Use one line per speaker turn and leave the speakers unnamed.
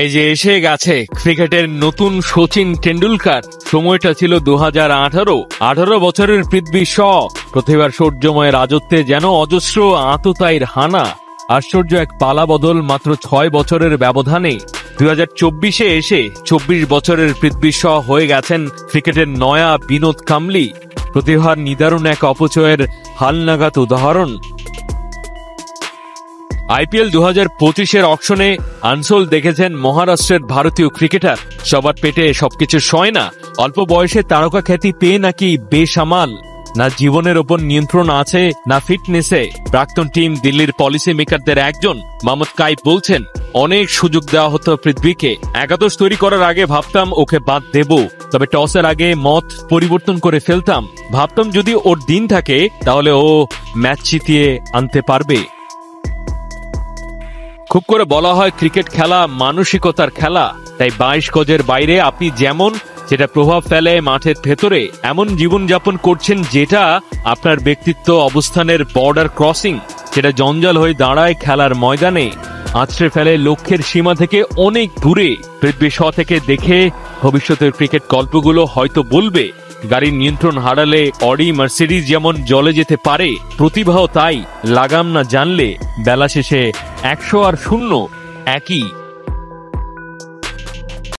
এই যে এসে গেছে ক্রিকেটের নতুন সচিন টেন্ডুলকার। সময়টা ছিল 2018 বছরের পৃথ্বী শ প্রতিভার সৌর্যময় রাজত্বে যেন অজস্র আততায়ীর হানা। আশ্চর্য এক পালা বদল মাত্র 6 বছরের ব্যবধানে 2024-এ এসে 24 বছরের পৃথ্বী শ হয়ে গেছেন ক্রিকেটের নয়া বিনোদ কাম্বলি। প্রতিভার নিদারুণ এক অপচয়ের হালনাগাদ উদাহরণ। আইপিএল 2025-এর অকশনে আনসোল দেখেছেন মহারাষ্ট্রের ভারতীয় ক্রিকেটার। সবার পেটে সবকিছু সয় না। অল্প বয়সে তারকা খ্যাতি পেয়ে নাকি বেসামাল। না জীবনের ওপর নিয়ন্ত্রণ আছে, না ফিটনেসে। প্রাক্তন টিম দিল্লির পলিসি মেকারদের একজন মোহাম্মদ কাইফ বলছেন, অনেক সুযোগ দেওয়া হতো পৃথ্বীকে। একাদশ তৈরি করার আগে ভাবতাম ওকে বাদ দেব, তবে টসের আগে মত পরিবর্তন করে ফেলতাম। ভাবতাম যদি ওর দিন থাকে তাহলে ও ম্যাচ জিতিয়ে আনতে পারবে। খুব করে বলা হয় ক্রিকেট খেলা মানসিকতার খেলা। তাই 22 গজের বাইরে আপনি যেমন যেটা প্রভাব ফেলে মাঠের ভেতরে এমন জীবনযাপন করছেন যেটা আপনার ব্যক্তিত্ব অবস্থানের বর্ডার ক্রসিং, যেটা জঞ্জাল হয়ে দাঁড়ায় খেলার ময়দানে, আছড়ে ফেলে লক্ষ্যের সীমা থেকে অনেক দূরে। পৃথ্বী শ থেকে দেখে ভবিষ্যতের ক্রিকেট গল্পগুলো হয়তো বলবে, গাড়ির নিয়ন্ত্রণ হারালে অডি মার্সিডিজ যেমন জ্বলে যেতে পারে, প্রতিভাও তাই। লাগাম না জানলে বেলা শেষে 100 আর 0 একই।